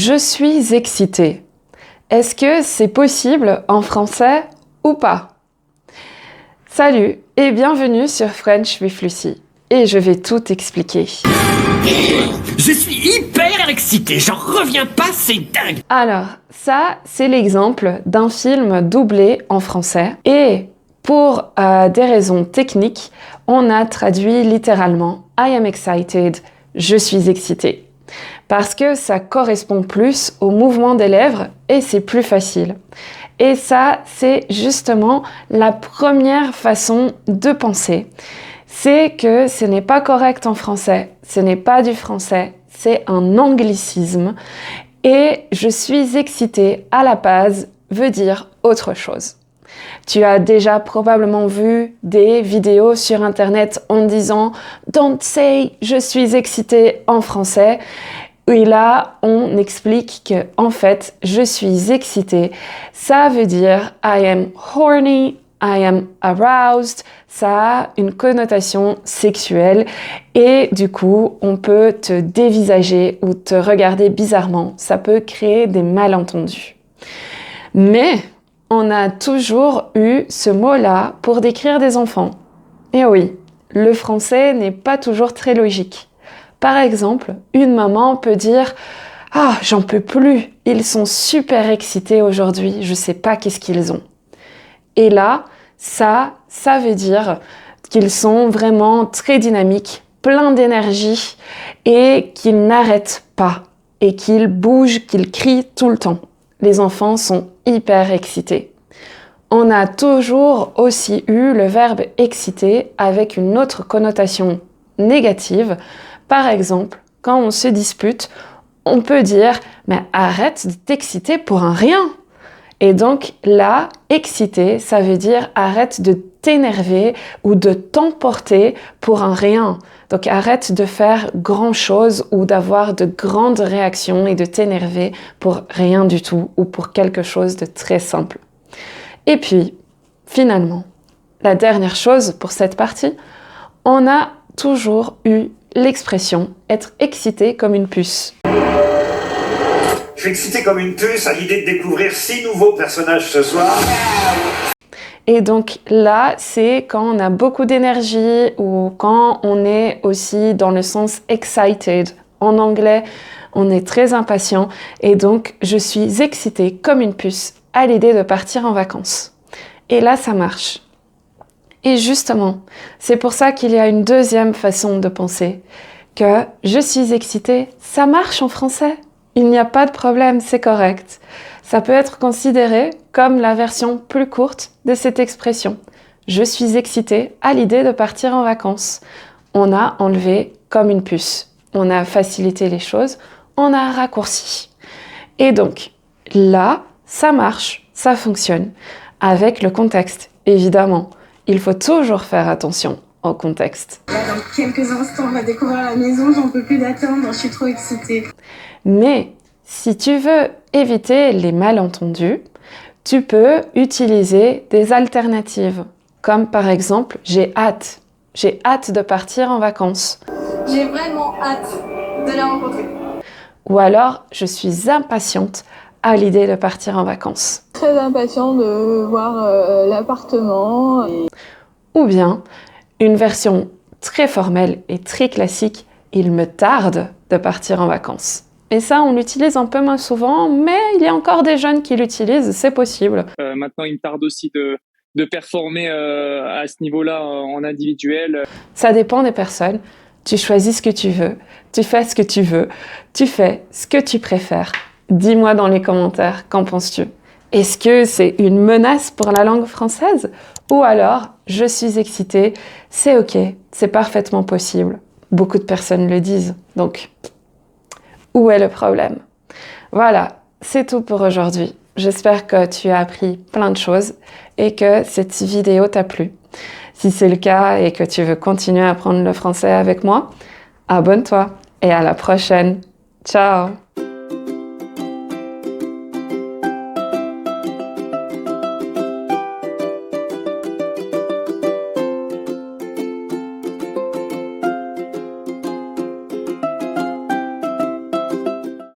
Je suis excitée. Est-ce que c'est possible en français ou pas? Salut et bienvenue sur French with Lucy. Et je vais tout expliquer. Je suis hyper excité, j'en reviens pas, c'est dingue! Alors, ça, c'est l'exemple d'un film doublé en français. Et pour des raisons techniques, on a traduit littéralement « I am excited »,« je suis excitée ». Parce que ça correspond plus au mouvement des lèvres et c'est plus facile. Et ça, c'est justement la première façon de penser. C'est que ce n'est pas correct en français, ce n'est pas du français, c'est un anglicisme. Et je suis excitée à la base veut dire autre chose. Tu as déjà probablement vu des vidéos sur internet en disant « Don't say je suis excitée » en français. Et là, on explique que, en fait, je suis excitée. Ça veut dire I am horny, I am aroused. Ça a une connotation sexuelle et du coup, on peut te dévisager ou te regarder bizarrement. Ça peut créer des malentendus. Mais on a toujours eu ce mot-là pour décrire des enfants. Et oui, le français n'est pas toujours très logique. Par exemple, une maman peut dire « Ah, j'en peux plus, ils sont super excités aujourd'hui, je sais pas qu'est-ce qu'ils ont. » Et là, ça veut dire qu'ils sont vraiment très dynamiques, pleins d'énergie et qu'ils n'arrêtent pas et qu'ils bougent, qu'ils crient tout le temps. Les enfants sont hyper excités. On a toujours aussi eu le verbe « exciter » avec une autre connotation négative. Par exemple, quand on se dispute, on peut dire « mais arrête de t'exciter pour un rien !» Et donc là, exciter, ça veut dire arrête de t'énerver ou de t'emporter pour un rien. Donc arrête de faire grand chose ou d'avoir de grandes réactions et de t'énerver pour rien du tout ou pour quelque chose de très simple. Et puis, finalement, la dernière chose pour cette partie, on a toujours eu l'expression « être excité comme une puce ». Je suis excité comme une puce à l'idée de découvrir 6 nouveaux personnages ce soir. Et donc là, c'est quand on a beaucoup d'énergie ou quand on est aussi dans le sens « excited ». En anglais, on est très impatient et donc je suis excitée comme une puce à l'idée de partir en vacances. Et là, ça marche. Et justement, c'est pour ça qu'il y a une deuxième façon de penser, que je suis excitée, ça marche en français. Il n'y a pas de problème, c'est correct. Ça peut être considéré comme la version plus courte de cette expression. Je suis excitée à l'idée de partir en vacances. On a enlevé comme une puce. On a facilité les choses, on a raccourci. Et donc, là, ça marche, ça fonctionne. Avec le contexte, évidemment. Il faut toujours faire attention au contexte. Dans quelques instants, on va découvrir la maison, j'en peux plus d'attendre, je suis trop excitée. Mais si tu veux éviter les malentendus, tu peux utiliser des alternatives, comme par exemple « j'ai hâte ». J'ai hâte de partir en vacances. J'ai vraiment hâte de la rencontrer. Ou alors « je suis impatiente » à l'idée de partir en vacances. Très impatient de voir l'appartement. Ou bien, une version très formelle et très classique, il me tarde de partir en vacances. Et ça, on l'utilise un peu moins souvent, mais il y a encore des jeunes qui l'utilisent, c'est possible. Maintenant, il me tarde aussi de performer à ce niveau-là en individuel. Ça dépend des personnes. Tu choisis ce que tu veux, tu fais ce que tu veux, tu fais ce que tu préfères. Dis-moi dans les commentaires, qu'en penses-tu? Est-ce que c'est une menace pour la langue française? Ou alors, je suis excitée, c'est ok, c'est parfaitement possible. Beaucoup de personnes le disent, donc où est le problème? Voilà, c'est tout pour aujourd'hui. J'espère que tu as appris plein de choses et que cette vidéo t'a plu. Si c'est le cas et que tu veux continuer à apprendre le français avec moi, abonne-toi et à la prochaine. Ciao!